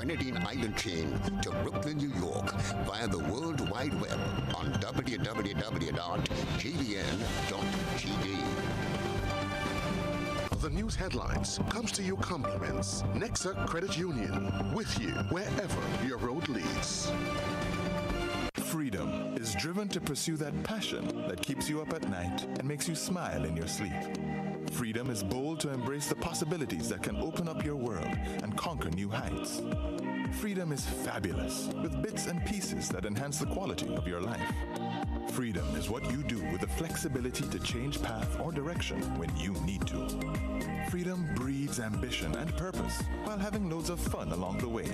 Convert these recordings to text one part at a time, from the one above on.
Grenadine Island chain to Brooklyn, New York via the World Wide Web on www.gbn.tv. The news headlines comes to you compliments Nexa Credit Union, with you wherever your road leads. Freedom is driven to pursue that passion that keeps you up at night and makes you smile in your sleep. Freedom is bold to embrace the possibilities that can open up your world and conquer new heights. Freedom is fabulous, with bits and pieces that enhance the quality of your life. Freedom is what you do with the flexibility to change path or direction when you need to. Freedom breeds ambition and purpose while having loads of fun along the way.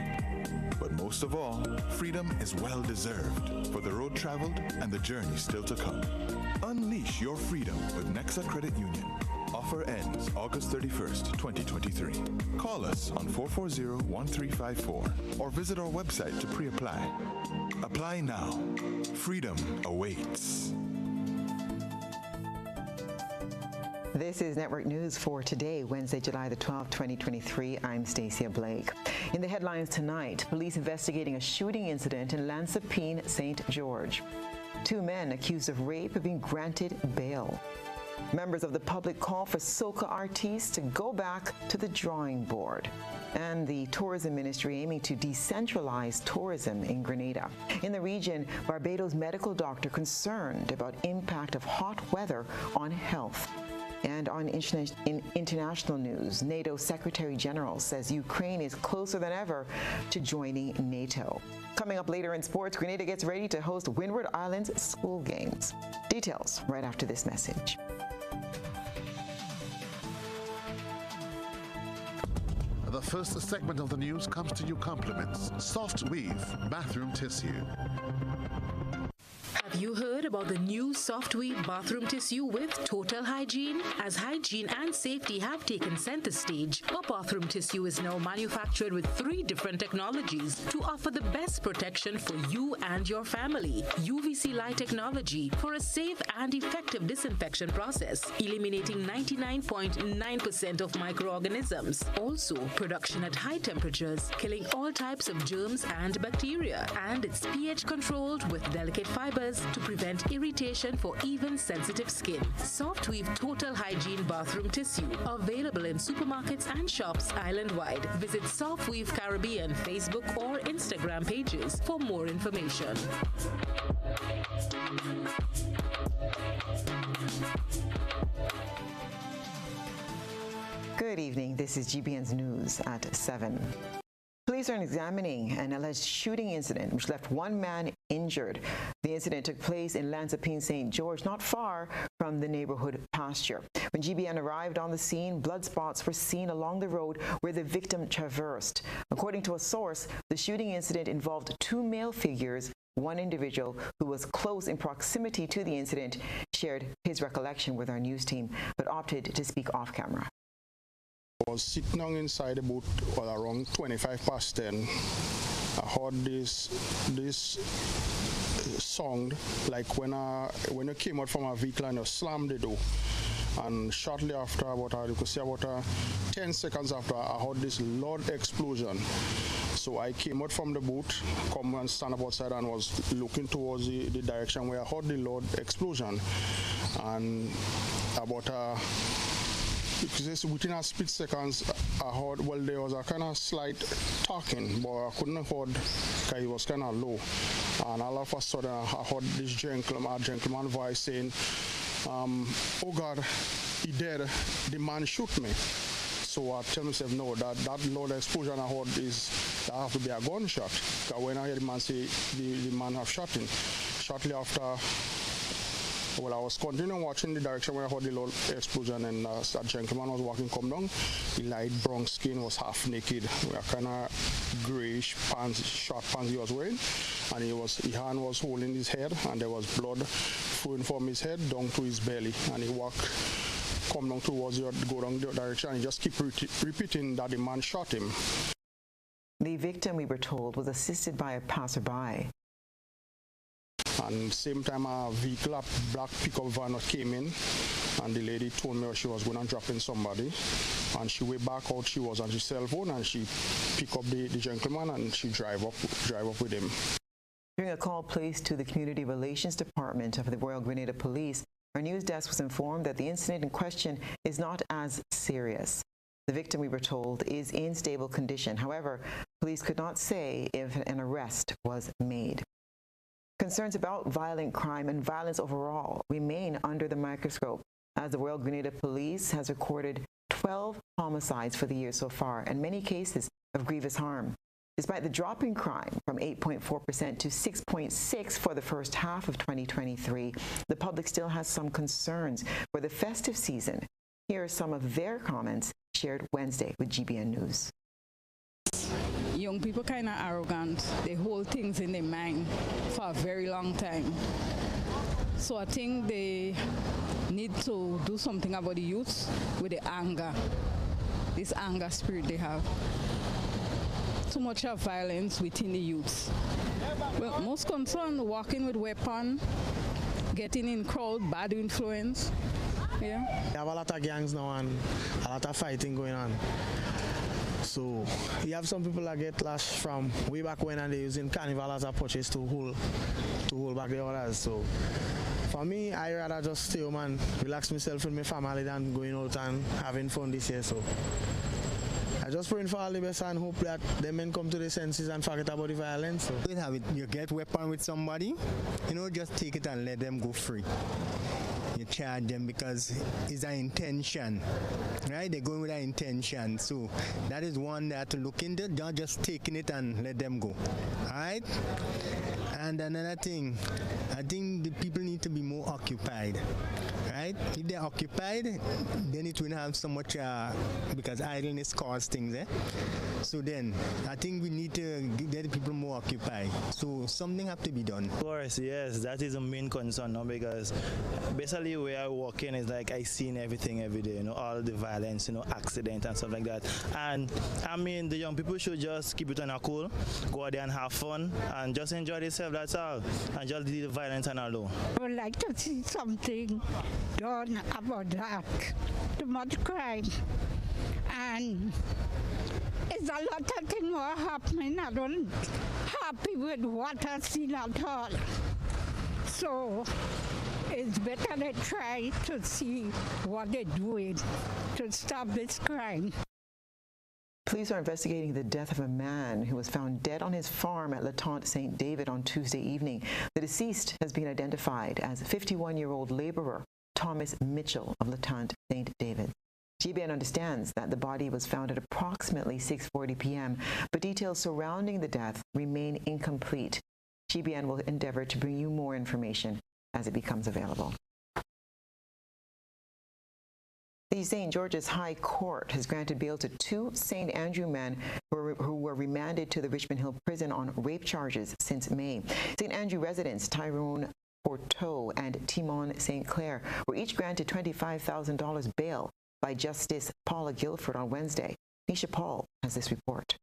But most of all, freedom is well-deserved for the road traveled and the journey still to come. Unleash your freedom with Nexa Credit Union. Offer ends August 31st, 2023. Call us on 440-1354 or visit our website to pre-apply. Apply now. Freedom awaits. This is Network News for today, Wednesday, July the 12th, 2023. I'm Stasia Blake. In the headlines tonight, police investigating a shooting incident in Lansapine, St. George. 2 men accused of rape have been granted bail. Members of the public call for soca artists to go back to the drawing board. And the tourism ministry aiming to decentralize tourism in Grenada. In the region, Barbados medical doctor concerned about impact of hot weather on health. And on international news, NATO Secretary General says Ukraine is closer than ever to joining NATO. Coming up later in sports, Grenada gets ready to host Windward Islands school games. Details right after this message. The first segment of the news comes to you compliments Soft Weave bathroom tissue. Have you heard about the new Soft Weave bathroom tissue with total hygiene? As hygiene and safety have taken center stage, our bathroom tissue is now manufactured with 3 different technologies to offer the best protection for you and your family. UVC light technology for a safe and effective disinfection process, eliminating 99.9% of microorganisms. Also, production at high temperatures, killing all types of germs and bacteria. And it's pH controlled with delicate fibers to prevent irritation for even sensitive skin. Soft Weave Total Hygiene Bathroom Tissue, available in supermarkets and shops island-wide. Visit Soft Weave Caribbean Facebook or Instagram pages for more information. Good evening. This is GBN's News at 7. Police are examining an alleged shooting incident which left 1 man injured. The incident took place in Lansapine, St. George, not far from the neighborhood pasture. When GBN arrived on the scene, blood spots were seen along the road where the victim traversed. According to a source, the shooting incident involved 2 male figures. One individual who was close in proximity to the incident shared his recollection with our news team, but opted to speak off camera. I was sitting down inside the boat around 10:25. I heard this sound like when you came out from a vehicle and you slammed the door. And shortly after, you could say about 10 seconds after, I heard this loud explosion. So I came out from the boat, come and stand up outside and was looking towards the direction where I heard the loud explosion. And about within a split seconds, I heard, well, there was a kind of slight talking, but I couldn't hear because it was kind of low. And all of a sudden, I heard this gentleman voice saying, oh God, he dead, the man shoot me. So I tell myself, no, that loud explosion I heard that have to be a gunshot. Because when I hear the man say the man have shot him, shortly after, well, I was continuing watching the direction where I heard the loud explosion, and that gentleman was walking come down. The light brown skin was half naked, with a kind of grayish pants, short pants he was wearing, and his hand was holding his head, and there was blood flowing from his head down to his belly, and he come down towards you, go down the direction, and he just keep repeating that the man shot him. The victim, we were told, was assisted by a passerby. And same time a vehicle, a black pickup van came in, and the lady told me she was going to drop in somebody, and she went back out. She was on her cell phone, and she picked up the gentleman and she drive up with him. During a call placed to the Community Relations Department of the Royal Grenada Police, our news desk was informed that the incident in question is not as serious. The victim, we were told, is in stable condition. However, police could not say if an arrest was made. Concerns about violent crime and violence overall remain under the microscope, as the Royal Grenada Police has recorded 12 homicides for the year so far and many cases of grievous harm. Despite the drop in crime from 8.4% to 6.6% for the first half of 2023, the public still has some concerns for the festive season. Here are some of their comments shared Wednesday with GBN News. Young people kind of arrogant. They hold things in their mind for a very long time. So I think they need to do something about the youth with the anger, this anger spirit they have. Too much of violence within the youths. Well, most concerned, walking with weapon, getting in crowd, bad influence. Yeah. We have a lot of gangs now and a lot of fighting going on. So you have some people that get lashed from way back when and they're using carnival as a purchase to hold back the others. So for me, I rather just stay home and relax myself with my family than going out and having fun this year. So I just praying for all the best and hope that they men come to their senses and forget about the violence. So. You get weapon with somebody, just take it and let them go free. You charge them because it's an intention, right? They're going with an intention. So that is one that to look into, not just taking it and let them go, all right? And another thing, I think the people need to be more occupied, right? If they're occupied, then it will have so much, because idleness causes things, eh? So then, I think we need to get the people more occupied. So something have to be done. Of course, yes, that is a main concern now, because basically where I work in is like I seen everything every day, all the violence, accident and stuff like that. And I mean, the young people should just keep it on a cool, go out there and have fun and just enjoy themselves, that's all. And just leave the violence on alone. I would like to see something done about that. Too much crime. And it's a lot of things more happening. I don't happy with what I've seen at all. So it's better they try to see what they're doing to stop this crime. Police are investigating the death of a man who was found dead on his farm at Latente St. David on Tuesday evening. The deceased has been identified as 51-year-old laborer Thomas Mitchell of Latente St. David. GBN understands that the body was found at approximately 6:40 p.m., but details surrounding the death remain incomplete. GBN will endeavor to bring you more information as it becomes available. The St. George's High Court has granted bail to two St. Andrew men who were remanded to the Richmond Hill Prison on rape charges since May. St. Andrew residents Tyrone Porteau and Timon St. Clair were each granted $25,000 bail by Justice Paula Guilford on Wednesday. Nisha Paul has this report.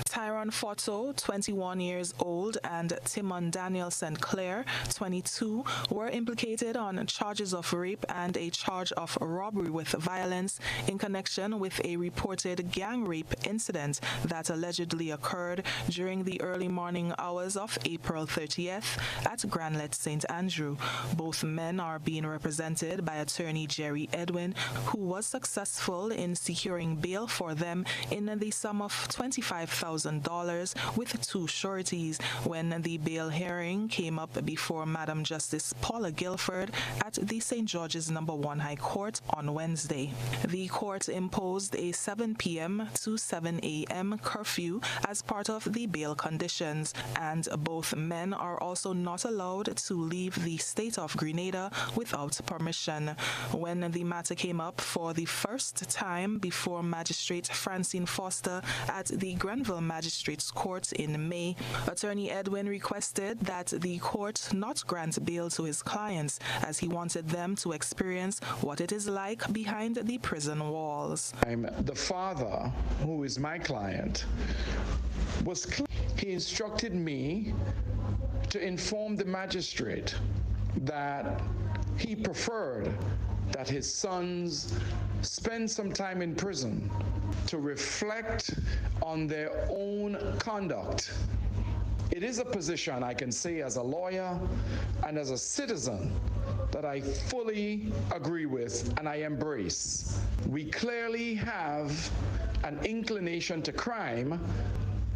Tyrone Forto, 21 years old, and Timon Daniel St. Clair, 22, were implicated on charges of rape and a charge of robbery with violence in connection with a reported gang rape incident that allegedly occurred during the early morning hours of April 30th at Granlette St. Andrew. Both men are being represented by attorney Jerry Edwin, who was successful in securing bail for them in the sum of $25,000 with two sureties when the bail hearing came up before Madam Justice Paula Guilford at the St. George's No. 1 High Court on Wednesday. The court imposed a 7 p.m. to 7 a.m. curfew as part of the bail conditions, and both men are also not allowed to leave the state of Grenada without permission. When the matter came up for the first time before Magistrate Francine Foster at the Grenville Magistrates Court in May, Attorney Edwin requested that the court not grant bail to his clients, as he wanted them to experience what it is like behind the prison walls. The father, who is my client, was clear. He instructed me to inform the magistrate that he preferred that his sons spend some time in prison to reflect on their own conduct. It is a position I can say as a lawyer and as a citizen that I fully agree with and I embrace. We clearly have an inclination to crime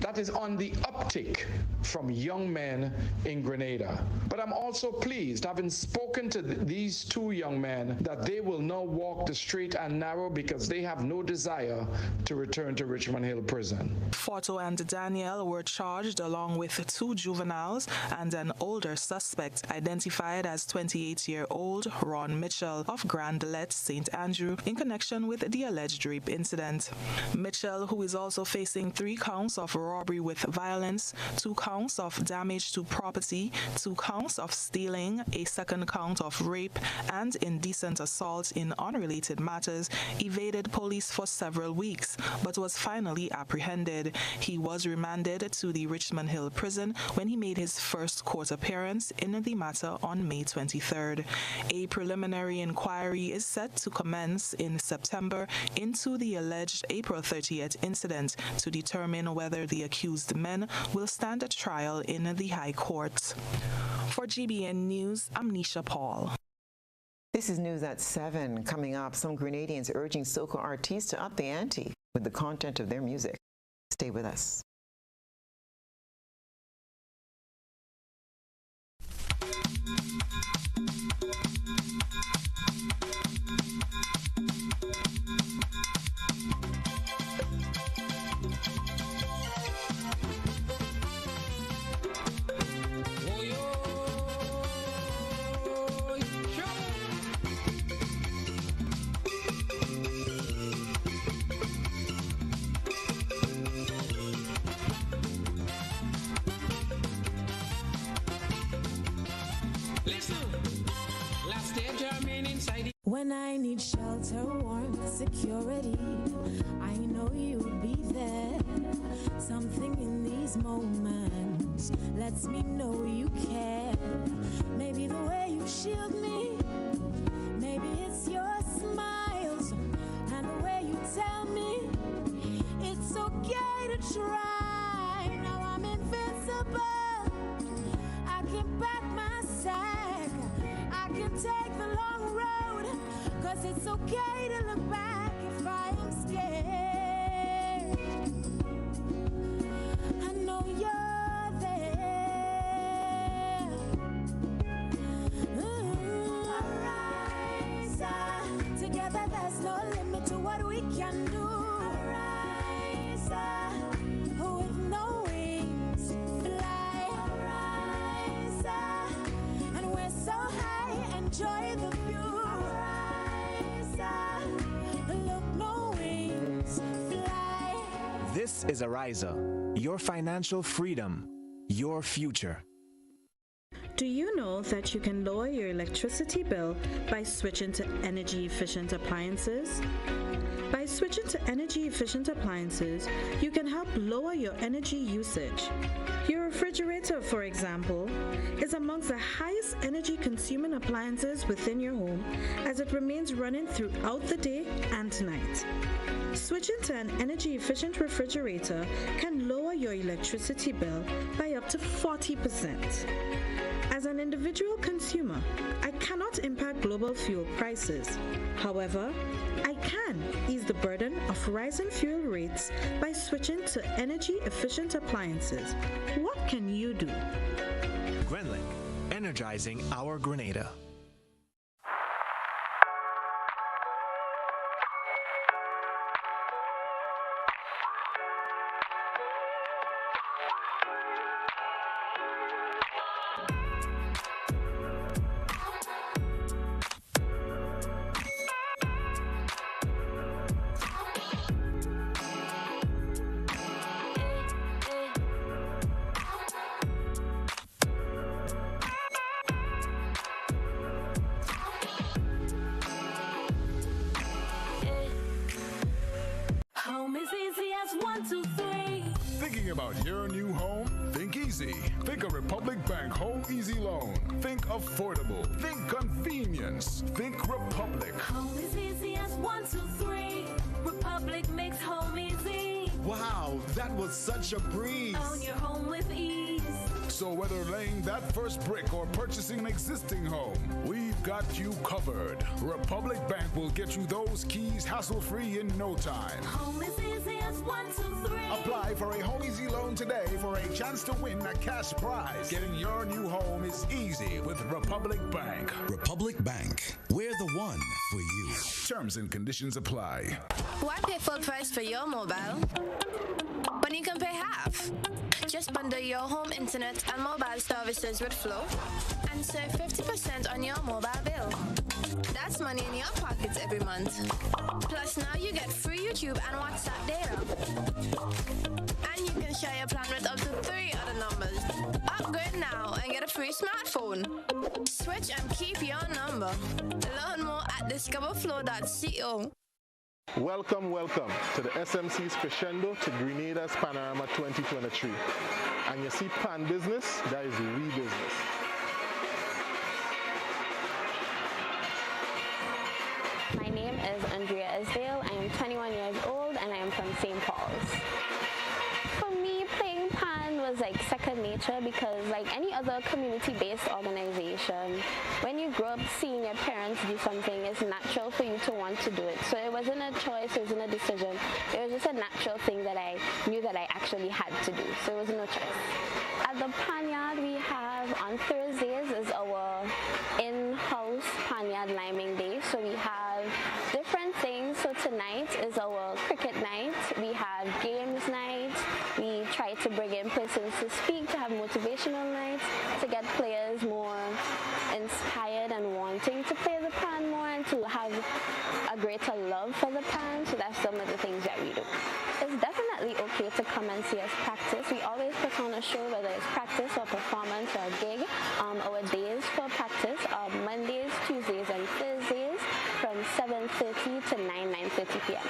that is on the uptick from young men in Grenada. But I'm also pleased, having spoken to these two young men, that they will now walk the straight and narrow because they have no desire to return to Richmond Hill Prison. Forto and Daniel were charged along with 2 juveniles and an older suspect identified as 28-year-old Ron Mitchell of Grandelet, St. Andrew, in connection with the alleged rape incident. Mitchell, who is also facing 3 counts of robbery with violence, 2 counts of damage to property, 2 counts of stealing, a 2nd count of rape, and indecent assault in unrelated matters, evaded police for several weeks, but was finally apprehended. He was remanded to the Richmond Hill Prison when he made his first court appearance in the matter on May 23rd. A preliminary inquiry is set to commence in September into the alleged April 30th incident to determine whether the accused men will stand at trial in the High Court. For GBN News, I'm Nisha Paul. This is news at 7. Coming up, some Grenadians urging soca artists to up the ante with the content of their music. Stay with us. When I need shelter, warmth, security, I know you'll be there. Something in these moments lets me know you care. Maybe the way you shield me, maybe it's your smiles and the way you tell me it's okay to try. Now I'm invincible. I can back my sack. I can take the long road, 'cause it's okay to look back if I am scared. I know you're there. Arise, together there's no limit to what we can do. Arise, with no wings, fly. Arise, and we're so high, enjoy the view. This is Ariza, your financial freedom, your future. Do you know that you can lower your electricity bill by switching to energy-efficient appliances? By switching to energy-efficient appliances, you can help lower your energy usage. Your refrigerator, for example, is amongst the highest energy-consuming appliances within your home as it remains running throughout the day and night. Switching to an energy-efficient refrigerator can lower your electricity bill by up to 40%. As an individual consumer, I cannot impact global fuel prices. However, I can ease the burden of rising fuel rates by switching to energy-efficient appliances. What can you do? Grenlink, energizing our Grenada. about your new home? Think easy. Think a Republic Bank Home Easy Loan. Think affordable. Think convenience. Think Republic. Home is easy as 1, 2, 3. Republic makes home easy. Wow, that was such a breeze. Own your home with ease. So whether laying that first brick or purchasing an existing home, we've got you covered. Republic Bank will get you those keys hassle-free in no time. Home is easy as 1, 2, 3. Apply for a Home Easy Loan today for a chance to win a cash prize. Getting your new home is easy with Republic Bank. Republic Bank, we're the one for you. Terms and conditions apply. Why pay full price for your mobile when you can pay half? Just bundle your home internet and mobile services with Flow and save 50% on your mobile bill. That's money in your pockets every month. Plus now you get free YouTube and WhatsApp data. And you can share your plan with up to 3 other numbers. Upgrade now and get a free smartphone. Switch and keep your number. Learn more at discoverflow.co. Welcome to the SMC's Crescendo to Grenada's Panorama 2023. And you see pan business, that is we business. My name is Andrea Esdale. I am 21 years old and I am from St. Paul's. For me, playing pan was like second nature because like any other community-based organization, when you grow up seeing your parents do something, it's natural for you to want to do it. So it wasn't a choice, it wasn't a decision. It was just a natural thing that I knew that I actually had to do. So it was no choice. At the Panyard we have on Thursdays is our in-house Panyard Liming Day. So we have different things. So tonight is our cricket night. We have games night. We try to bring in persons to speak, to have motivational nights, to get players more inspired and wanting to play the pan more and to have a greater love for the pan. So that's some of the things that we do. It's definitely okay to come and see us practice. We always put on a show, whether it's practice or performance or gig. Our days for practice are Mondays, Tuesdays, and Thursdays from 7:30 to 9:30 p.m.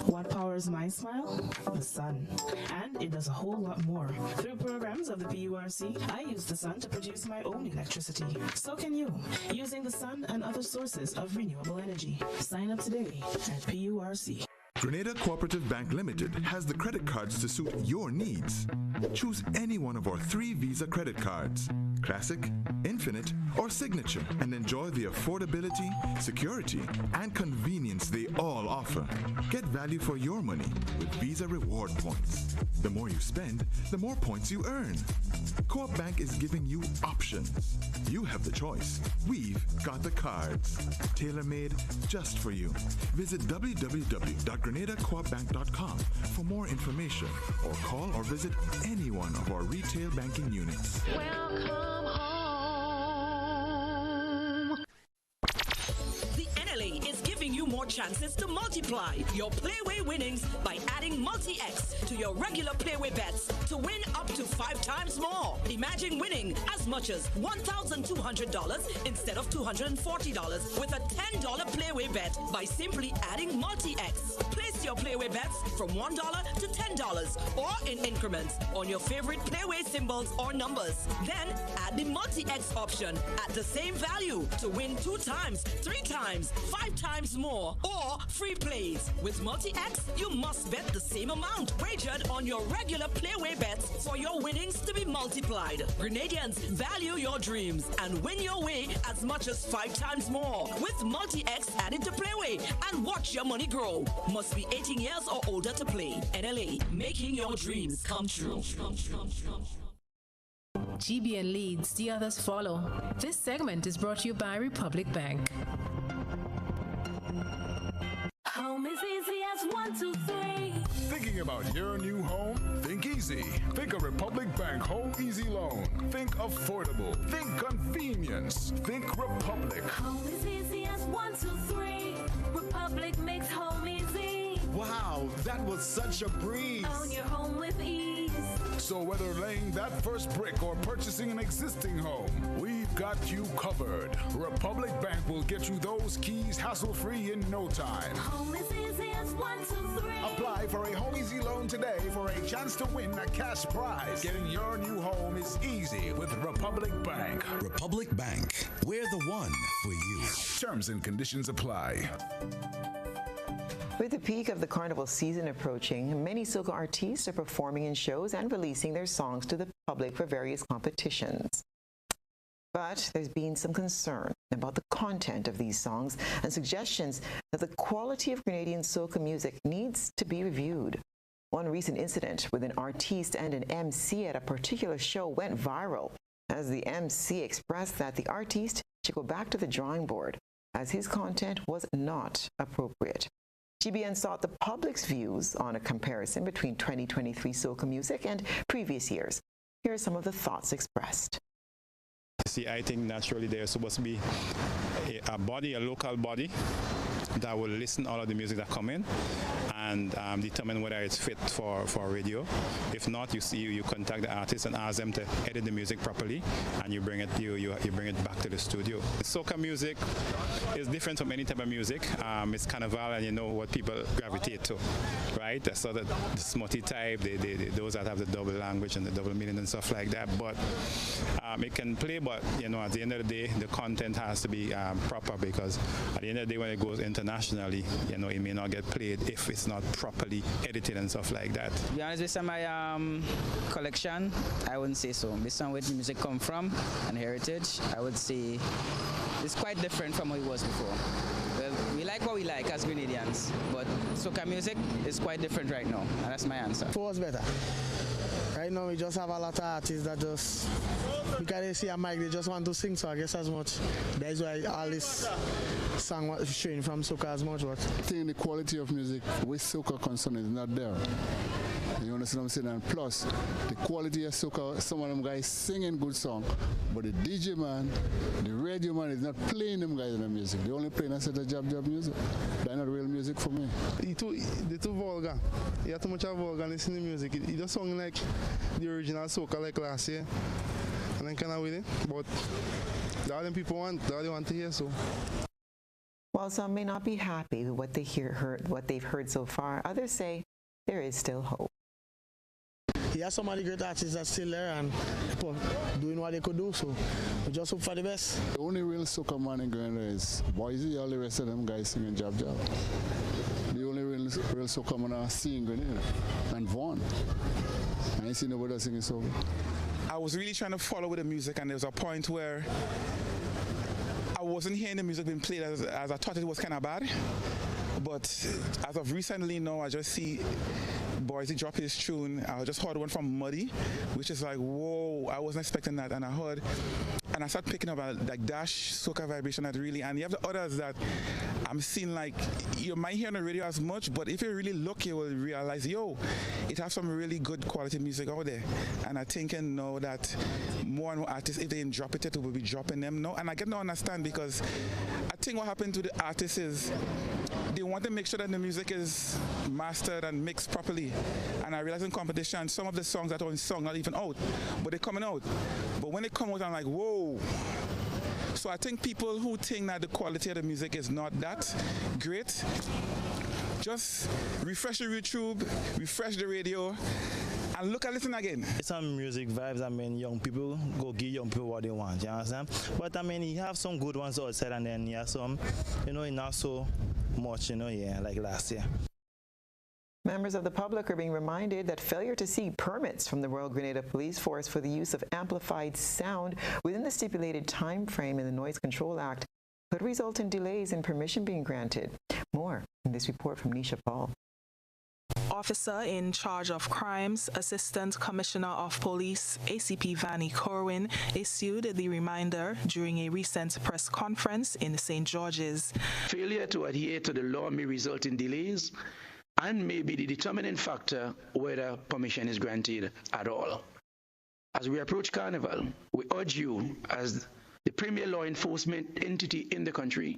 What powers my smile? The sun. And it does a whole lot more. Through programs of the PURC, I use the sun to produce my own electricity. So can you, using the sun and other sources of renewable energy. Sign up today at PURC. Grenada Cooperative Bank Limited has the credit cards to suit your needs. Choose any one of our 3 Visa credit cards, Classic, Infinite, or Signature, and enjoy the affordability, security, and convenience they all offer. Get value for your money with Visa Reward Points. The more you spend, the more points you earn. Co-op Bank is giving you options. You have the choice. We've got the cards. Tailor-made just for you. Visit www.grenadacoopbank.com for more information or call or visit any one of our retail banking units. Welcome home. The NLA is giving you more chances to multiply your Playway winnings by adding Multi-X to your regular Playway bets to win up to 5 times more. Imagine winning as much as $1,200 instead of $240 with a $10 Playway bet by simply adding Multi-X. Place your Playway bets from $1 to $10 or in increments on your favorite Playway symbols or numbers. Then add the Multi-X option at the same value to win 2 times, 3 times, 5 times more, or free plays. With Multi-X, you must bet the same amount wagered on your regular Playway bets for your winnings to be multiplied. Grenadians, value your dreams and win your way as much as 5 times more. With Multi-X added to Playway and watch your money grow. Must be 18 years or older to play. NLA, making your dreams come true. GBN leads, the others follow. This segment is brought to you by Republic Bank. Home is easy as 1, 2, 3. Thinking about your new home? Think easy. Think a Republic Bank Home Easy Loan. Think affordable. Think convenience. Think Republic. Home is easy as 1, 2, 3. Republic makes home easy. Wow, that was such a breeze. Own your home with ease. So whether laying that first brick or purchasing an existing home, we've got you covered. Republic Bank will get you those keys hassle-free in no time. Home is easy as 1, 2, 3. Apply for a Home Easy loan today for a chance to win a cash prize. Getting your new home is easy with Republic Bank. Republic Bank, we're the one for you. Terms and conditions apply. With the peak of the carnival season approaching, many soca artists are performing in shows and releasing their songs to the public for various competitions. But there's been some concern about the content of these songs and suggestions that the quality of Grenadian soca music needs to be reviewed. One recent incident with an artiste and an MC at a particular show went viral as the MC expressed that the artiste should go back to the drawing board as his content was not appropriate. GBN sought the public's views on a comparison between 2023 soca music and previous years. Here are some of the thoughts expressed. See, I think naturally there's supposed to be a local body that will listen to all of the music that come in and determine whether it's fit for radio. If not, you contact the artist and ask them to edit the music properly, and you bring it back to the studio. Soca music is different from any type of music. It's carnival, and you know what people gravitate to, right? So that the smutty type, those that have the double language and the double meaning and stuff like that. But it can play, but you know, at the end of the day, the content has to be proper, because at the end of the day, when it goes internationally, you know, it may not get played if it's not properly edited and stuff like that. To be honest, based on my collection, I wouldn't say so. Based on where the music come from and heritage, I would say it's quite different from what it was before. Well, we like what we like as Grenadians, but soca music is quite different right now, and that's my answer. Before was better. Right now, we just have a lot of artists that just, because they see a mic, they just want to sing, so I guess as much. That's why all this song was showing from soca as much. But I think the quality of music with soca concern is not there. You understand what I'm saying? And plus, the quality of soca, some of them guys singing good song, but the DJ man, the radio man is not playing them guys in the music. They only playing a set of job music. That's not real music for me. They're too vulgar. You have too much of vulgarness in the music. It just sound like the original soca like last year. And then kind of with it. But all them people want, all they want to hear, so. While some may not be happy with what they've heard so far, others say there is still hope. He has some of the great artists that's still there and doing what they could do, so we just hope for the best. The only real soca man in Grenada is Boise. All the rest of them guys singing job. The only real soca man I see in Grenada, and Vaughan. I ain't seen nobody else singing soca. I was really trying to follow with the music, and there was a point where I wasn't hearing the music being played as I thought it was kind of bad. But as of recently now, I just see Boise drop his tune. I just heard one from Muddy, which is like, whoa, I wasn't expecting that. And I started picking up like Dash, soca vibration, that really, and you have the others that I'm seeing, like, you might hear on the radio as much, but if you really look, you will realize, yo, it has some really good quality music out there. And I think and know that more and more artists, if they didn't drop it will be dropping them now. And I get to understand, because I think what happened to the artists is they want to make sure that the music is mastered and mixed properly. And I realize in competition, some of the songs that are in song not even out, but they're coming out. But when they come out, I'm like, whoa. So I think people who think that the quality of the music is not that great, just refresh the YouTube, refresh the radio, and look and listen again. It's some music vibes. I mean, young people go give young people what they want, you understand? But I mean, you have some good ones outside, and then you have some, you know, not so much, you know, yeah, like last year. Members of the public are being reminded that failure to seek permits from the Royal Grenada Police Force for the use of amplified sound within the stipulated time frame in the Noise Control Act could result in delays in permission being granted. More in this report from Nisha Paul. Officer in charge of crimes, Assistant Commissioner of Police, ACP Vanny Corwin, issued the reminder during a recent press conference in St. George's. Failure to adhere to the law may result in delays and may be the determining factor whether permission is granted at all. As we approach Carnival, we urge you, as the premier law enforcement entity in the country,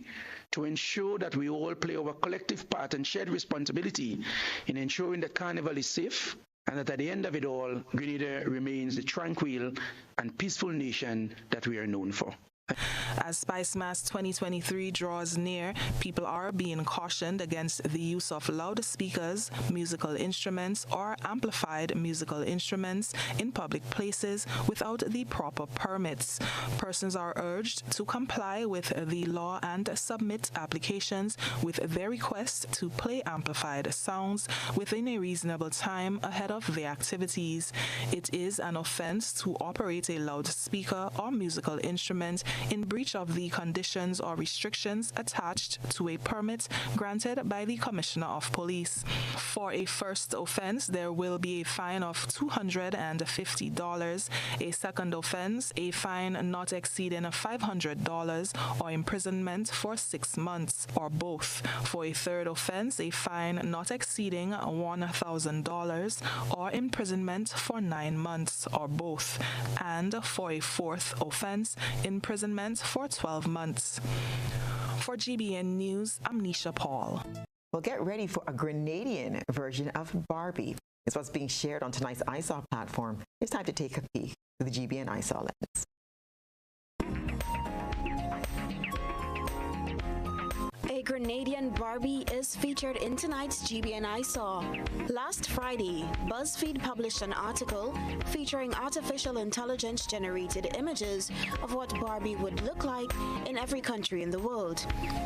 to ensure that we all play our collective part and shared responsibility in ensuring that Carnival is safe and that at the end of it all, Grenada remains the tranquil and peaceful nation that we are known for. As Spice Mass 2023 draws near, people are being cautioned against the use of loudspeakers, musical instruments, or amplified musical instruments in public places without the proper permits. Persons are urged to comply with the law and submit applications with their request to play amplified sounds within a reasonable time ahead of the activities. It is an offense to operate a loudspeaker or musical instrument in breach of the conditions or restrictions attached to a permit granted by the Commissioner of Police. For a first offense, there will be a fine of $250, a second offense, a fine not exceeding $500, or imprisonment for 6 months, or both. For a third offense, a fine not exceeding $1,000, or imprisonment for 9 months, or both. And for a fourth offense, imprisonment for 12 months. For GBN News, I'm Nisha Paul. Well, get ready for a Grenadian version of Barbie. It's what's being shared on tonight's iSaw platform. It's time to take a peek at the GBN iSaw lens. A Grenadian Barbie is featured in tonight's GBN iSaw. Last Friday, BuzzFeed published an article featuring artificial intelligence-generated images of what Barbie would look like in every country in the world.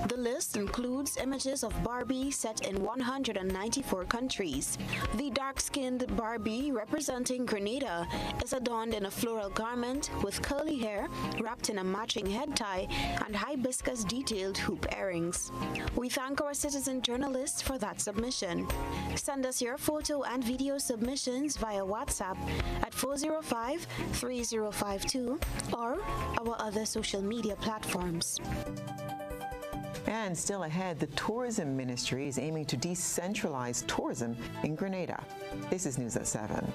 The list includes images of Barbie set in 194 countries. The dark-skinned Barbie, representing Grenada, is adorned in a floral garment with curly hair wrapped in a matching head tie and hibiscus-detailed hoop earrings. We thank our citizen journalists for that submission. Send us your photo and video submissions via WhatsApp at 405-3052 or our other social media platforms. And still ahead, the Tourism Ministry is aiming to decentralize tourism in Grenada. This is News at 7.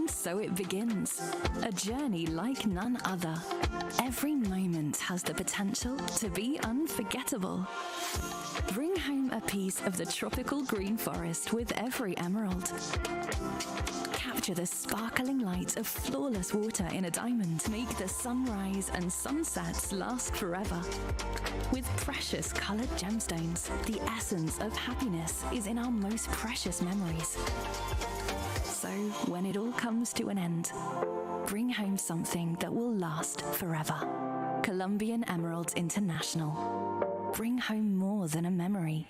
So it begins, a journey like none other. Every moment has the potential to be unforgettable. Bring home a piece of the tropical green forest with every emerald. Capture the sparkling light of flawless water in a diamond. Make the sunrise and sunsets last forever. With precious colored gemstones, the essence of happiness is in our most precious memories. So, when it all comes to an end, bring home something that will last forever. Colombian Emeralds International. Bring home more than a memory.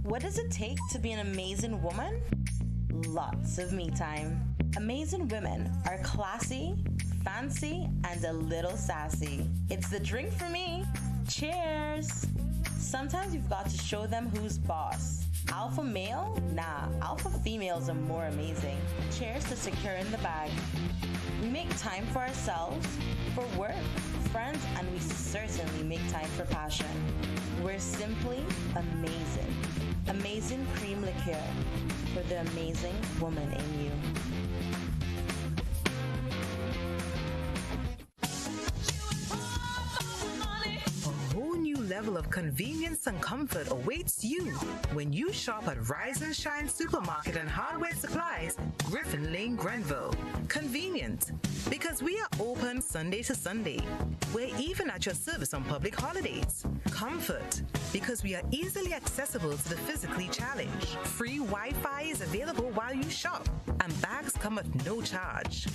What does it take to be an amazing woman? Lots of me time. Amazing women are classy, fancy, and a little sassy. It's the drink for me. Cheers! Sometimes you've got to show them who's boss. Alpha male? Nah, alpha females are more amazing. Cheers to securing the bag. We make time for ourselves, for work, friends, and we certainly make time for passion. We're simply amazing. Amazing cream liqueur for the amazing woman in you. A whole new level level of convenience and comfort awaits you when you shop at Rise and Shine Supermarket and Hardware Supplies, Griffin Lane, Grenville. Convenient, because we are open Sunday to Sunday. We're even at your service on public holidays. Comfort, because we are easily accessible to the physically challenged. Free Wi-Fi is available while you shop, and bags come at no charge.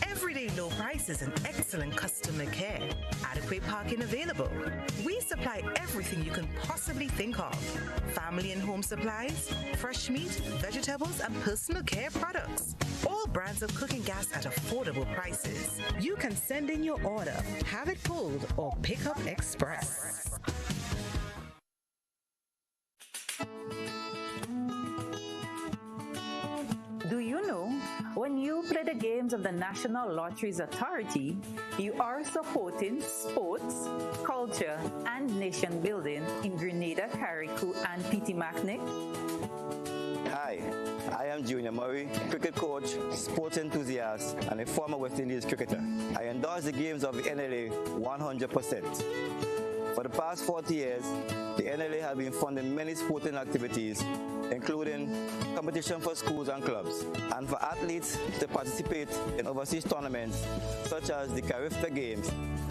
Everyday low prices and excellent customer care. Adequate parking available. We supply everything you can possibly think of. Family and home supplies, fresh meat, vegetables, and personal care products. All brands of cooking gas at affordable prices. You can send in your order, have it pulled, or pick up express. Do you know, when you play the games of the National Lotteries Authority, you are supporting sports, culture, and nation building in Grenada, Carriacou, and Petit-Martinique? Hi, I am Junior Murray, cricket coach, sports enthusiast, and a former West Indies cricketer. I endorse the games of the NLA 100%. For the past 40 years, the NLA has been funding many sporting activities, including competition for schools and clubs, and for athletes to participate in overseas tournaments such as the Carifta Games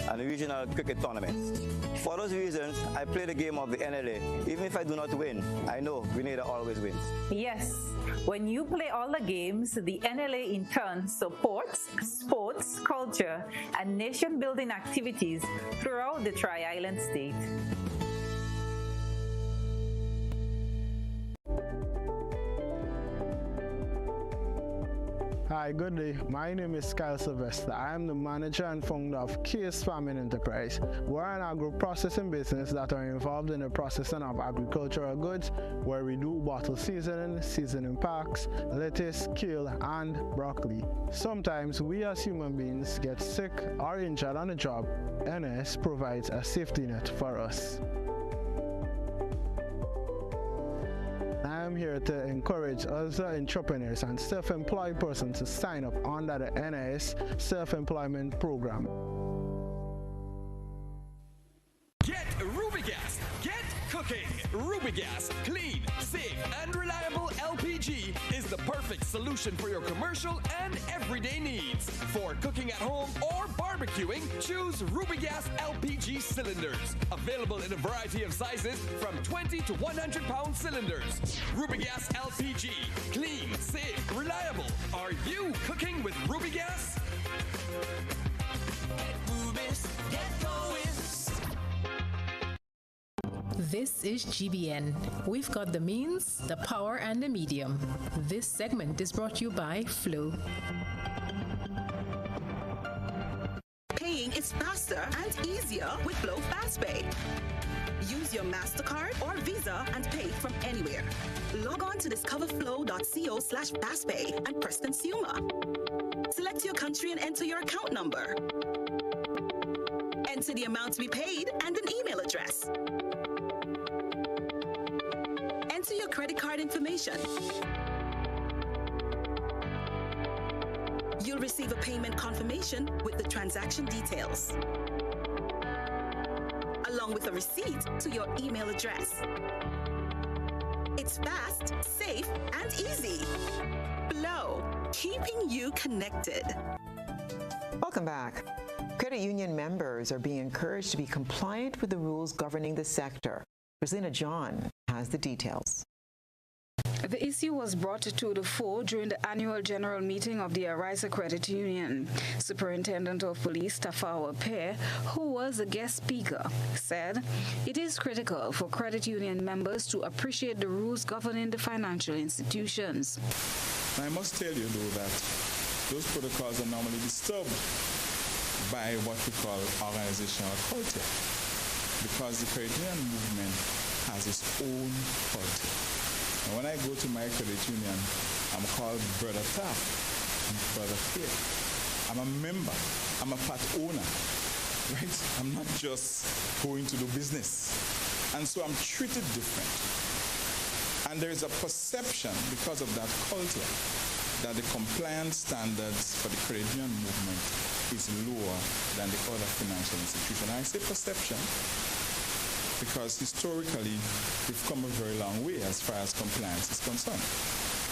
and regional cricket tournaments. For those reasons, I play the game of the NLA. Even if I do not win, I know Grenada always wins. Yes, when you play all the games, the NLA in turn supports sports, culture, and nation-building activities throughout the Tri-Island state. Hi, good day. My name is Kyle Sylvester. I am the manager and founder of Case Farming Enterprise. We're an agro-processing business that are involved in the processing of agricultural goods, where we do bottle seasoning packs, lettuce, kale, and broccoli. Sometimes we as human beings get sick or injured on the job. NS provides a safety net for us. I am here to encourage other entrepreneurs and self-employed persons to sign up under the NIS Self-Employment Program. Get Rubigas. Get cooking. Rubigas, clean, safe, and reliable LPG is the perfect solution for your commercial and everyday needs. For cooking at home or barbecuing, choose Rubigas LPG cylinders. Available in a variety of sizes from 20 to 100 pound cylinders. Rubigas LPG, clean, safe, reliable. Are you cooking with Rubigas? Get Rubis, get going. This is GBN. We've got the means, the power, and the medium. This segment is brought to you by Flow. Paying is faster and easier with Flow FastPay. Use your MasterCard or Visa and pay from anywhere. Log on to discoverflow.co/fastpay and press Consumer. Select your country and enter your account number. Enter the amount to be paid and an email address. Enter your credit card information. You'll receive a payment confirmation with the transaction details, along with a receipt to your email address. It's fast, safe, and easy. Flow, keeping you connected. Welcome back. Credit union members are being encouraged to be compliant with the rules governing the sector. Rosalina John has the details. The issue was brought to the fore during the annual general meeting of the Arisa Credit Union. Superintendent of Police Tafawa Pear, who was a guest speaker, said it is critical for credit union members to appreciate the rules governing the financial institutions. I must tell you, though, that those protocols are normally disturbed by what we call organizational culture, because the credit union movement has its own culture. And when I go to my credit union, I'm called Brother Taff, Brother Peer. I'm a member, I'm a part owner, right? I'm not just going to do business. And so I'm treated different. And there is a perception, because of that culture, that the compliance standards for the credit union movement is lower than the other financial institution. I say perception because historically we've come a very long way as far as compliance is concerned.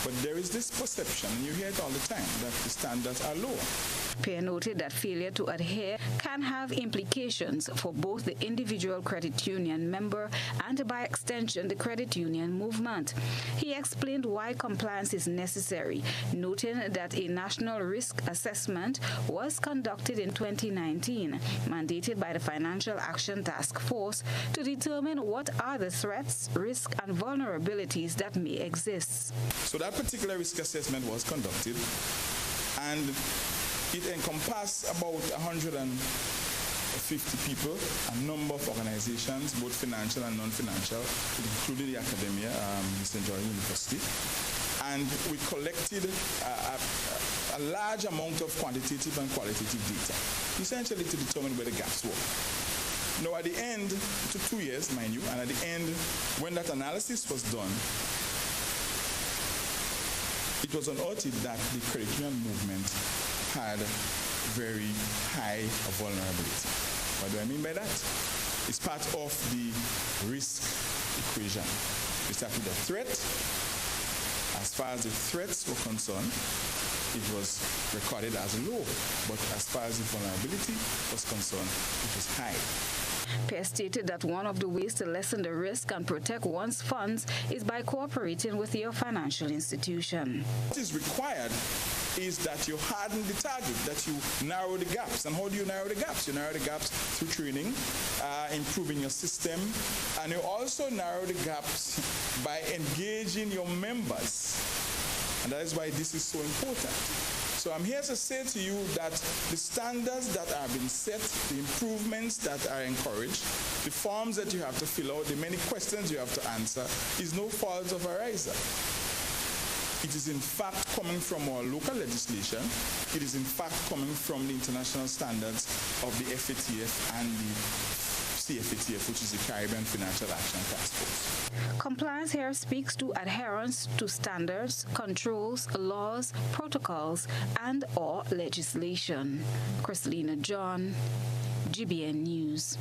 But there is this perception, and you hear it all the time, that the standards are lower. Peer noted that failure to adhere can have implications for both the individual credit union member and, by extension, the credit union movement. He explained why compliance is necessary, noting that a national risk assessment was conducted in 2019, mandated by the Financial Action Task Force to determine what are the threats, risks, and vulnerabilities that may exist. So that particular risk assessment was conducted, and it encompassed about 150 people, a number of organizations, both financial and non-financial, including the academia, St. George University. And we collected a large amount of quantitative and qualitative data, essentially to determine where the gaps were. Now, at the end, it took 2 years, mind you, and at the end, when that analysis was done, it was unearthed that the credit union movement had very high vulnerability. What do I mean by that? It's part of the risk equation. We start with the threat. As far as the threats were concerned, it was recorded as low, but as far as the vulnerability was concerned, it was high. Peer stated that one of the ways to lessen the risk and protect one's funds is by cooperating with your financial institution. What is required is that you harden the target, that you narrow the gaps. And how do you narrow the gaps? You narrow the gaps through training, improving your system, and you also narrow the gaps by engaging your members. And that is why this is so important. So I'm here to say to you that the standards that are being set, the improvements that are encouraged, the forms that you have to fill out, the many questions you have to answer, is no fault of ARISA. It is in fact coming from our local legislation. It is in fact coming from the international standards of the FATF and the CFATF, which is the Caribbean Financial Action Task Force. Compliance here speaks to adherence to standards, controls, laws, protocols, and/or legislation. Christelina John, GBN News.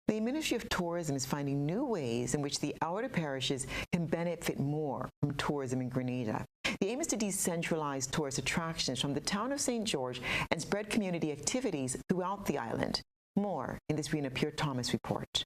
The Ministry of Tourism is finding new ways in which the outer parishes can benefit more from tourism in Grenada. The aim is to decentralize tourist attractions from the town of St. George and spread community activities throughout the island. More in this Rena Pierre-Thomas report.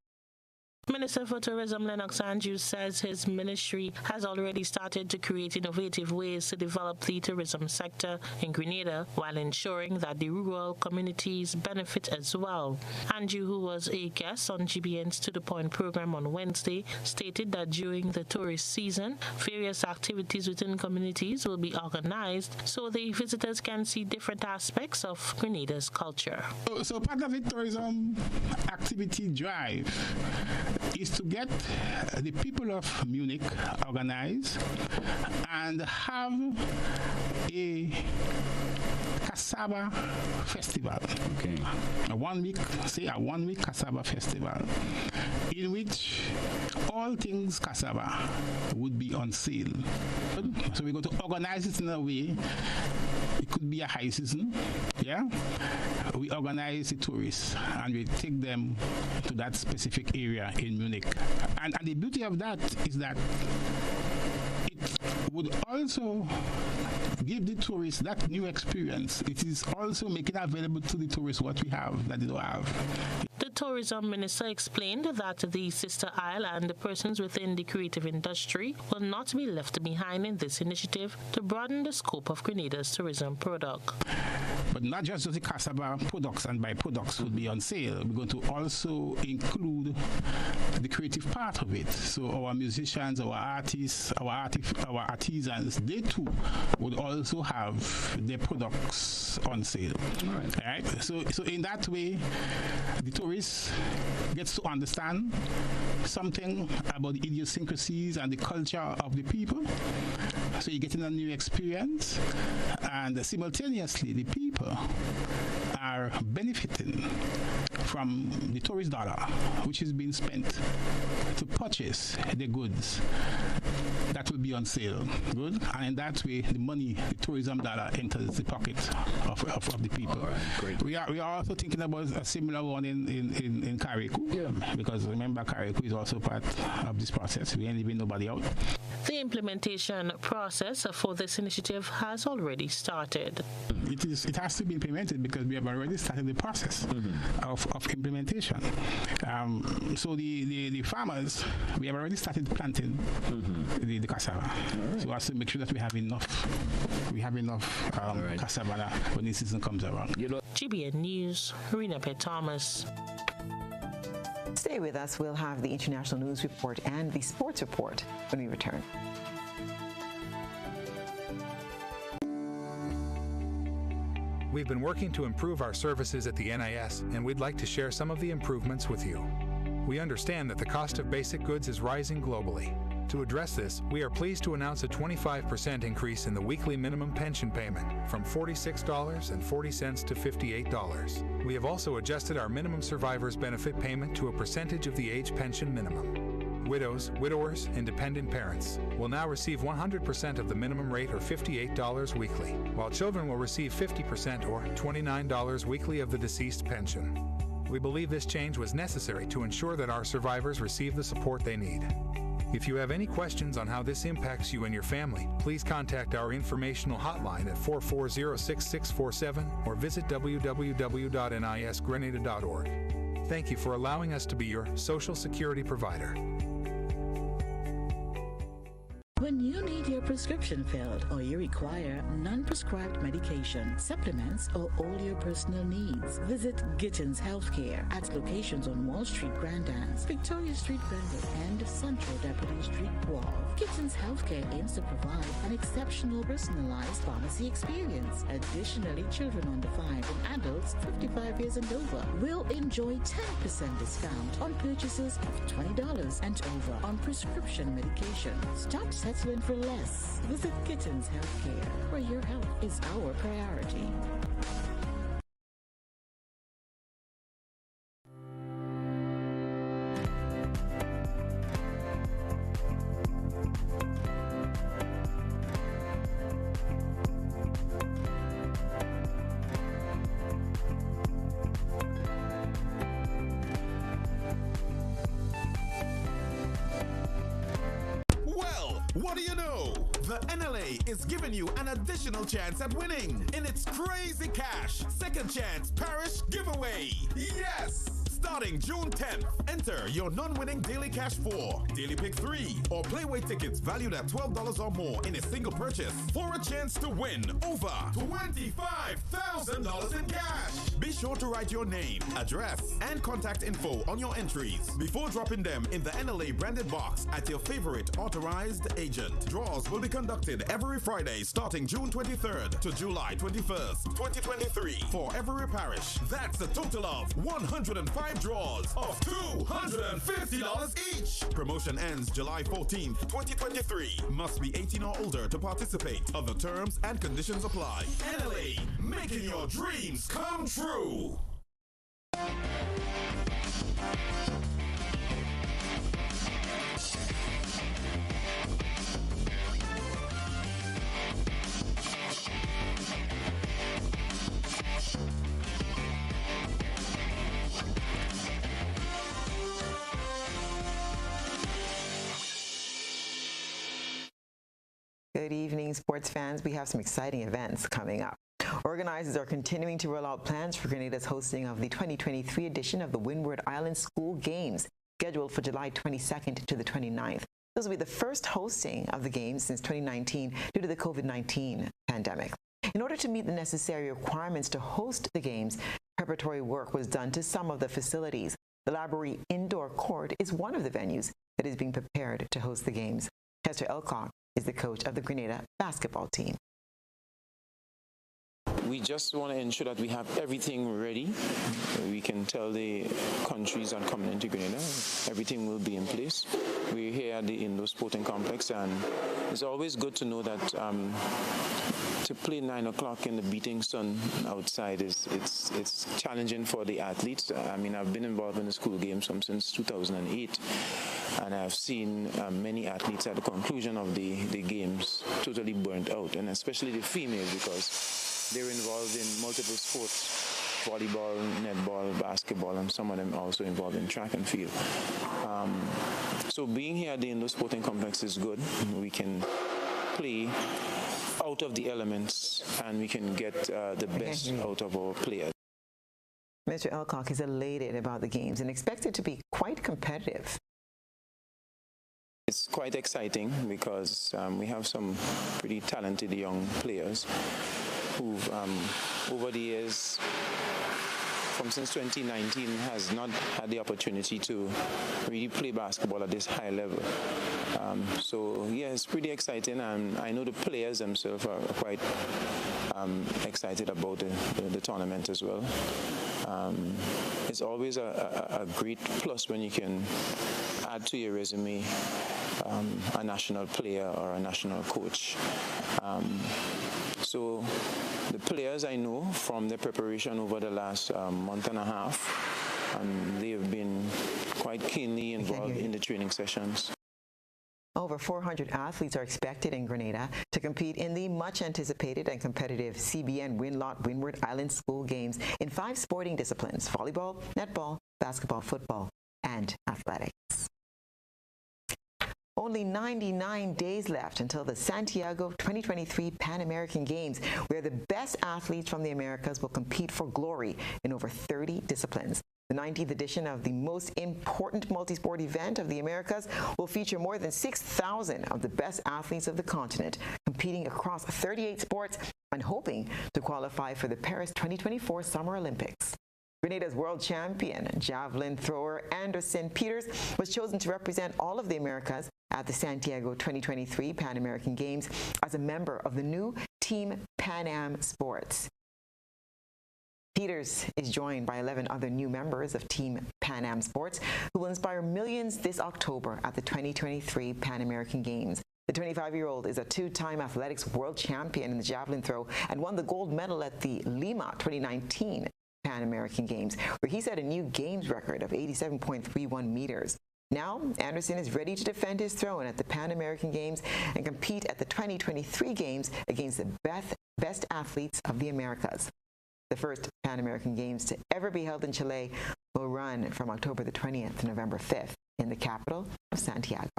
Minister for Tourism Lennox Andrews says his ministry has already started to create innovative ways to develop the tourism sector in Grenada while ensuring that the rural communities benefit as well. Andrew, who was a guest on GBN's To The Point program on Wednesday, stated that during the tourist season, various activities within communities will be organized so the visitors can see different aspects of Grenada's culture. So part of the tourism activity drive is to get the people of Munich organized and have a cassava festival. Okay. A one-week cassava festival in which all things cassava would be on sale. So we're going to organize it in a way. It could be a high season, yeah? We organize the tourists and we take them to that specific area in Munich. And the beauty of that is that it would also give the tourists that new experience. It is also making available to the tourists what we have that they don't have. The tourism minister explained that the Sister Isle and the persons within the creative industry will not be left behind in this initiative to broaden the scope of Grenada's tourism product. But not just the cassava products and byproducts would be on sale. We're going to also include the creative part of it. So our musicians, our artists, our artisans, they too would also have their products on sale. All right. So in that way, the tourist gets to understand something about the idiosyncrasies and the culture of the people. So you're getting a new experience, and simultaneously the people are benefiting from the tourist dollar, which is being spent to purchase the goods that will be on sale. Good? And in that way, the money, the tourism dollar, enters the pocket of the people. All right, great. We are also thinking about a similar one in Kariku, because remember, Kariku is also part of this process. We ain't leaving nobody out. The implementation process for this initiative has already started. It has to be implemented because we have already started the process of implementation. So the farmers, we have already started planting the cassava. Right. So we have to make sure that we have enough cassava when the season comes around. GBN News, Rena P. Thomas. Stay with us. We'll have the international news report and the sports report when we return. We've been working to improve our services at the NIS, and we'd like to share some of the improvements with you. We understand that the cost of basic goods is rising globally. To address this, we are pleased to announce a 25% increase in the weekly minimum pension payment from $46.40 to $58. We have also adjusted our minimum survivor's benefit payment to a percentage of the age pension minimum. Widows, widowers, and dependent parents will now receive 100% of the minimum rate or $58 weekly, while children will receive 50% or $29 weekly of the deceased pension. We believe this change was necessary to ensure that our survivors receive the support they need. If you have any questions on how this impacts you and your family, please contact our informational hotline at 440-6647 or visit www.nisgrenada.org. Thank you for allowing us to be your Social Security provider. When you need your prescription filled or you require non-prescribed medication, supplements, or all your personal needs, visit Gittins Healthcare at locations on Wall Street, Grand Anse, Victoria Street, Brentwood, and Central Deputy Street, Wall. Gittins Healthcare aims to provide an exceptional personalized pharmacy experience. Additionally, children under 5 and adults 55 years and over will enjoy 10% discount on purchases of $20 and over on prescription medication. Stop settling for less. Visit Gittins Healthcare, where your health is our priority. What do you know? The NLA is giving you an additional chance at winning in its Crazy Cash Second Chance Parish Giveaway. Yes! Starting June 10th, enter your non-winning Daily Cash 4, Daily Pick 3, or Playway tickets valued at $12 or more in a single purchase for a chance to win over $25,000 in cash. Be sure to write your name, address, and contact info on your entries before dropping them in the NLA branded box at your favorite authorized agent. Draws will be conducted every Friday starting June 23rd to July 21st, 2023 for every parish. That's a total of 105 draws of $250 each. Promotion ends July 14th, 2023. Must be 18 or older to participate. Other terms and conditions apply. NLA, making your dreams come true. Good evening, sports fans. We have some exciting events coming up. Organizers are continuing to roll out plans for Grenada's hosting of the 2023 edition of the Windward Island School Games, scheduled for July 22nd to the 29th. This will be the first hosting of the Games since 2019 due to the COVID-19 pandemic. In order to meet the necessary requirements to host the Games, preparatory work was done to some of the facilities. The Library Indoor Court is one of the venues that is being prepared to host the Games. Hester Elcock is the coach of the Grenada basketball team. We just want to ensure that we have everything ready. We can tell the countries that are coming into Grenada, everything will be in place. We're here at the indoor sporting complex, and it's always good to know that to to play 9 o'clock in the beating sun outside it's challenging for the athletes. I mean, I've been involved in the school games since 2008, and I've seen many athletes at the conclusion of the games totally burnt out, and especially the females, because they're involved in multiple sports. Volleyball, netball, basketball, and some of them also involved in track and field. So being here at the indoor sporting complex is good. We can play out of the elements and we can get the best out of our players. Mr. Elcock is elated about the games and expects it to be quite competitive. It's quite exciting because we have some pretty talented young players who've, over the years, since 2019, has not had the opportunity to really play basketball at this high level. So, yeah, it's pretty exciting, and I know the players themselves are quite excited about the tournament as well. It's always a great plus when you can add to your resume a national player or a national coach. So the players I know from their preparation over the last month and a half, they've been quite keenly involved in the training sessions. Over 400 athletes are expected in Grenada to compete in the much-anticipated and competitive GBN Winlot Windward Island School Games in 5 sporting disciplines: volleyball, netball, basketball, football, and athletics. Only 99 days left until the Santiago 2023 Pan American Games, where the best athletes from the Americas will compete for glory in over 30 disciplines. The 19th edition of the most important multi-sport event of the Americas will feature more than 6,000 of the best athletes of the continent, competing across 38 sports and hoping to qualify for the Paris 2024 Summer Olympics. Grenada's world champion javelin thrower Anderson Peters was chosen to represent all of the Americas at the Santiago 2023 Pan American Games as a member of the new Team Pan Am Sports. Peters is joined by 11 other new members of Team Pan Am Sports who will inspire millions this October at the 2023 Pan American Games. The 25-year-old is a 2-time athletics world champion in the javelin throw and won the gold medal at the Lima 2019 Pan American Games, where he set a new games record of 87.31 meters. Now, Anderson is ready to defend his throne at the Pan American Games and compete at the 2023 Games against the best athletes of the Americas. The first Pan American Games to ever be held in Chile will run from October the 20th to November 5th in the capital of Santiago.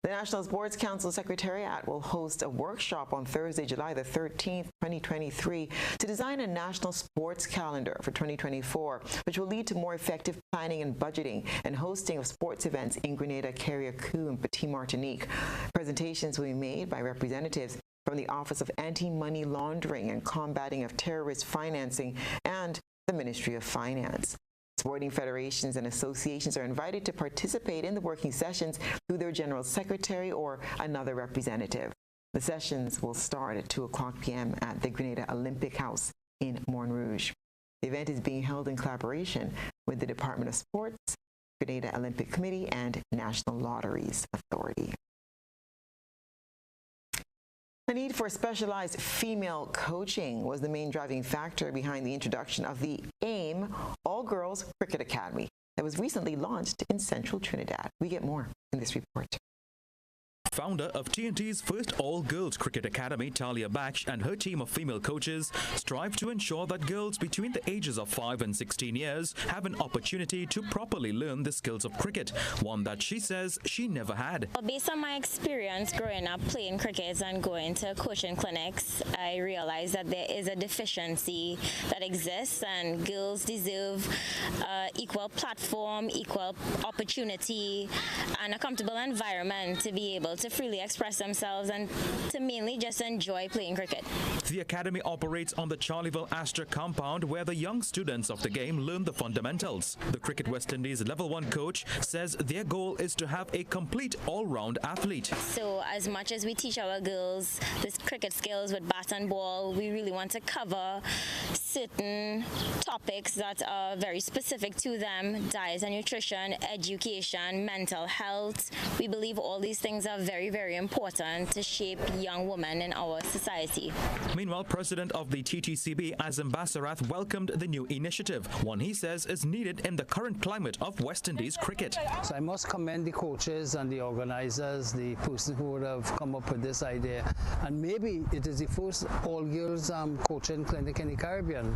The National Sports Council Secretariat will host a workshop on Thursday, July the 13th, 2023, to design a national sports calendar for 2024, which will lead to more effective planning and budgeting and hosting of sports events in Grenada, Carriacou, and Petit Martinique. Presentations will be made by representatives from the Office of Anti-Money Laundering and Combating of Terrorist Financing and the Ministry of Finance. Sporting federations and associations are invited to participate in the working sessions through their general secretary or another representative. The sessions will start at 2:00 p.m. at the Grenada Olympic House in Morne Rouge. The event is being held in collaboration with the Department of Sports, Grenada Olympic Committee, and National Lotteries Authority. The need for specialized female coaching was the main driving factor behind the introduction of the AIM All-Girls Cricket Academy that was recently launched in Central Trinidad. We get more in this report. Founder of TNT's first all-girls cricket academy, Talia Baksh, and her team of female coaches strive to ensure that girls between the ages of 5 and 16 years have an opportunity to properly learn the skills of cricket, one that she says she never had. Well, based on my experience growing up playing cricket and going to coaching clinics, I realized that there is a deficiency that exists and girls deserve equal platform, equal opportunity, and a comfortable environment to be able to freely express themselves and to mainly just enjoy playing cricket. The academy operates on the Charleville Astor compound where the young students of the game learn the fundamentals. The Cricket West Indies Level 1 coach says their goal is to have a complete all-round athlete. So as much as we teach our girls this cricket skills with bat and ball, we really want to cover certain topics that are very specific to them: diet and nutrition, education, mental health. We believe all these things are very, very important to shape young women in our society. Meanwhile, President of the TTCB, Azam Basarath, welcomed the new initiative, one he says is needed in the current climate of West Indies cricket. So I must commend the coaches and the organizers, the person who would have come up with this idea. And maybe it is the first all-girls coaching clinic in the Caribbean.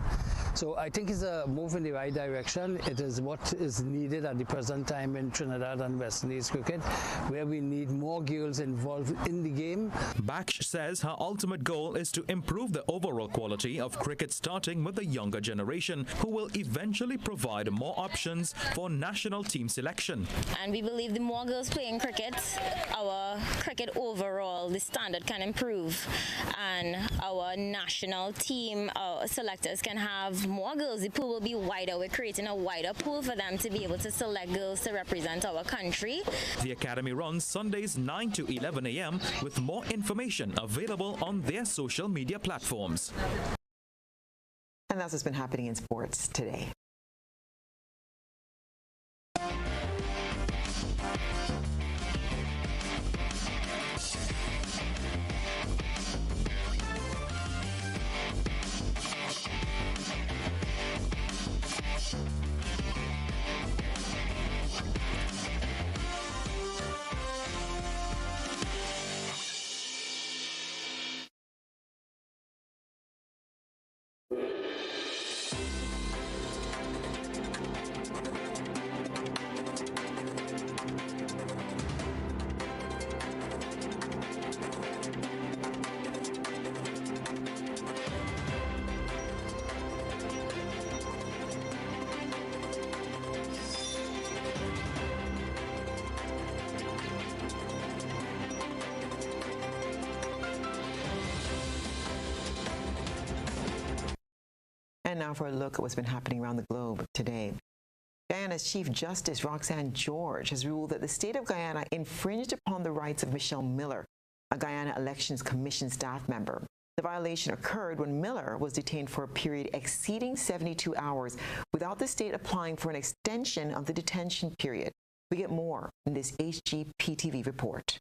So I think it's a move in the right direction. It is what is needed at the present time in Trinidad and West Indies cricket, where we need more girls involved in the game. Baksh says her ultimate goal is to improve the overall quality of cricket, starting with the younger generation, who will eventually provide more options for national team selection. And we believe the more girls playing cricket, our cricket overall, the standard can improve, and our national team selectors can have more girls. The pool will be wider. We're creating a wider pool for them to be able to select girls to represent our country. The academy runs Sundays 9 to 11 a.m. with more information available on their social media platforms. And that's what's been happening in sports today. And now for a look at what's been happening around the globe today. Guyana's Chief Justice Roxanne George has ruled that the state of Guyana infringed upon the rights of Michelle Miller, a Guyana Elections Commission staff member. The violation occurred when Miller was detained for a period exceeding 72 hours without the state applying for an extension of the detention period. We get more in this HGPTV report.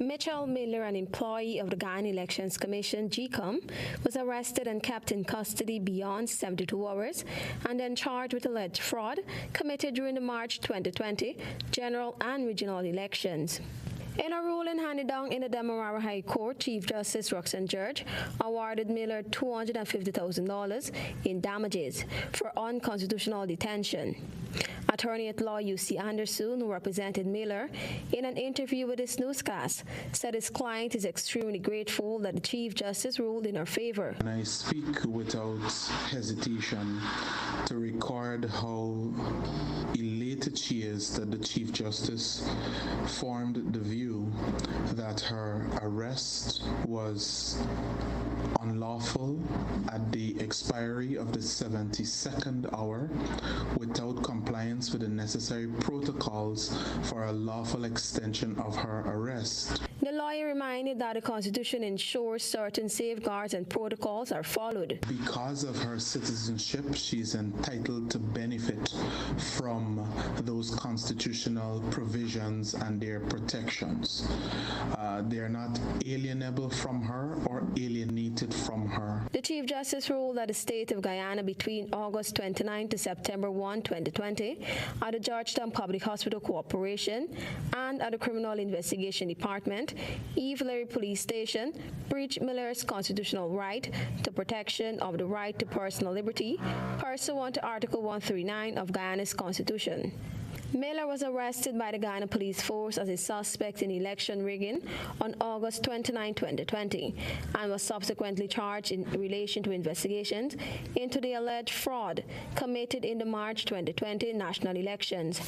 Michelle Miller, an employee of the Guyana Elections Commission, GCOM, was arrested and kept in custody beyond 72 hours and then charged with alleged fraud committed during the March 2020 general and regional elections. In a ruling handed down in the Demerara High Court, Chief Justice Roxanne George awarded Miller $250,000 in damages for unconstitutional detention. Attorney-at-law U.C. Anderson, who represented Miller, in an interview with his newscast, said his client is extremely grateful that the Chief Justice ruled in her favor. And I speak without hesitation to record how elated she is that the Chief Justice formed the view that her arrest was unlawful at the expiry of the 72nd hour without compliance with the necessary protocols for a lawful extension of her arrest. The lawyer reminded that the Constitution ensures certain safeguards and protocols are followed. Because of her citizenship, she's entitled to benefit from those constitutional provisions and their protections. They are not alienable from her or alienated from her. The Chief Justice ruled that the state of Guyana between August 29 to September 1, 2020, at the Georgetown Public Hospital Corporation and at the Criminal Investigation Department, Eve Larry Police Station, breached Miller's constitutional right to protection of the right to personal liberty, pursuant to Article 139 of Guyana's Constitution. Miller was arrested by the Guyana Police Force as a suspect in election rigging on August 29, 2020, and was subsequently charged in relation to investigations into the alleged fraud committed in the March 2020 national elections.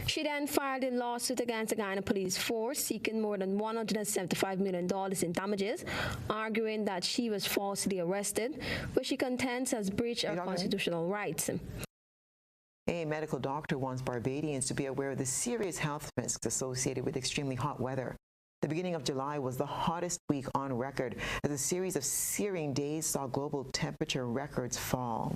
She then filed a lawsuit against the Guyana Police Force seeking more than $175 million in damages, arguing that she was falsely arrested, which she contends has breached her constitutional rights. A medical doctor wants Barbadians to be aware of the serious health risks associated with extremely hot weather. The beginning of July was the hottest week on record as a series of searing days saw global temperature records fall.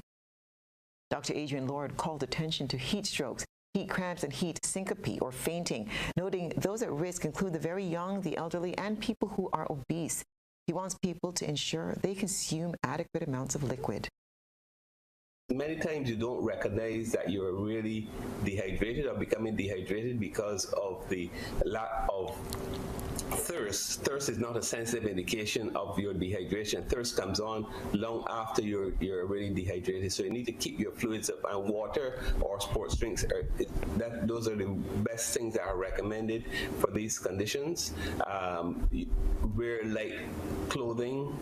Dr. Adrian Lord called attention to heat strokes, heat cramps, and heat syncope or fainting, noting those at risk include the very young, the elderly, and people who are obese. He wants people to ensure they consume adequate amounts of liquid. Many times you don't recognize that you're really dehydrated or becoming dehydrated because of the lack of thirst. Thirst is not a sensitive indication of your dehydration. Thirst comes on long after you're already dehydrated. So you need to keep your fluids up, and water or sports drinks those are the best things that are recommended for these conditions. Wear light clothing,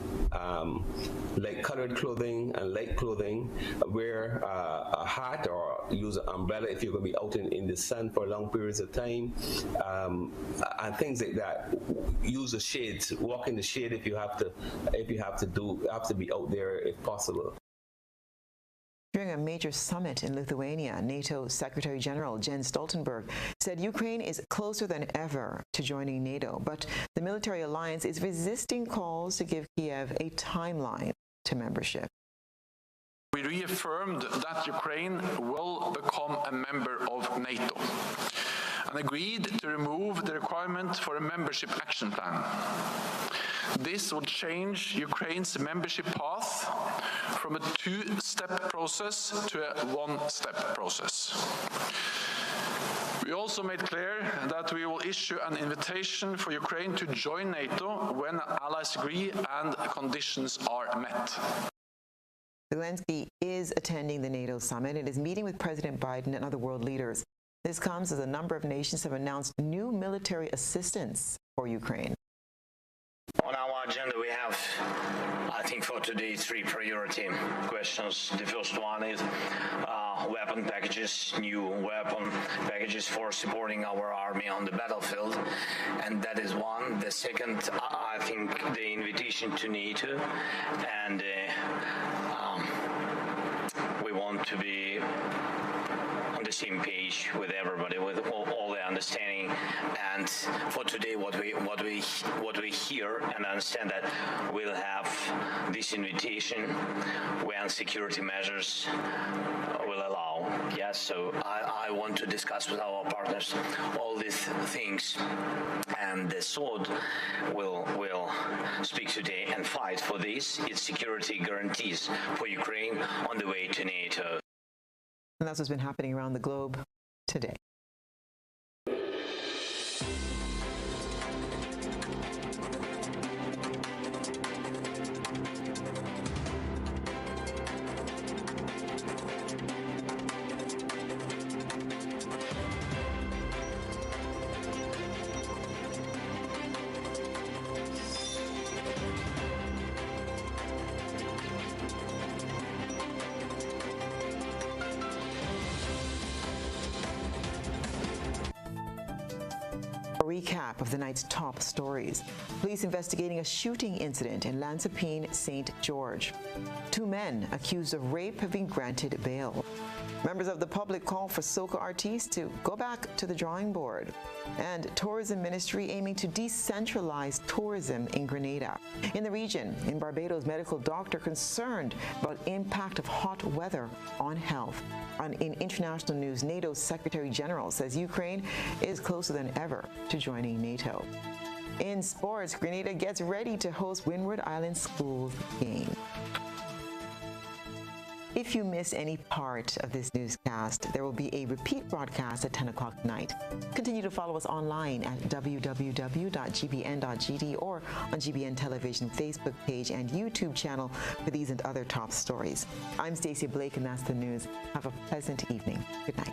light colored clothing and light clothing. Wear a hat or use an umbrella if you're going to be out in the sun for long periods of time, and things like that. Use the shades. Walk in the shade if you have to be out there if possible. During a major summit in Lithuania, NATO Secretary General Jens Stoltenberg said Ukraine is closer than ever to joining NATO, but the military alliance is resisting calls to give Kiev a timeline to membership. We reaffirmed that Ukraine will become a member of NATO and agreed to remove the requirement for a membership action plan. This would change Ukraine's membership path from a two-step process to a one-step process. We also made clear that we will issue an invitation for Ukraine to join NATO when allies agree and conditions are met. Zelensky is attending the NATO summit and is meeting with President Biden and other world leaders. This comes as a number of nations have announced new military assistance for Ukraine. On our agenda, we have, I think, for today, 3 priority questions. The first one is weapon packages, new weapon packages for supporting our army on the battlefield, and that is one. The second, I think, the invitation to NATO, and we want to be on the same page with everybody, with all the understanding. And for today, what we hear and understand that we'll have this invitation when security measures will allow. Yes, so I want to discuss with our partners all these things, and the sword will speak today and fight for this. Its security guarantees for Ukraine on the way to NATO. And that's what's been happening around the globe today. A recap of the night's top stories. Police investigating a shooting incident in Lansapine, St. George. 2 men accused of rape have been granted bail. Members of the public call for soca artists to go back to the drawing board. And tourism ministry aiming to decentralize tourism in Grenada. In the region, in Barbados, medical doctor concerned about impact of hot weather on health. And in international news, NATO's Secretary General says Ukraine is closer than ever to joining NATO. In sports, Grenada gets ready to host Windward Island Schools game. If you miss any part of this newscast, there will be a repeat broadcast at 10 o'clock tonight. Continue to follow us online at www.gbn.gd or on GBN Television Facebook page and YouTube channel for these and other top stories. I'm Stasia Blake, and that's the news. Have a pleasant evening. Good night.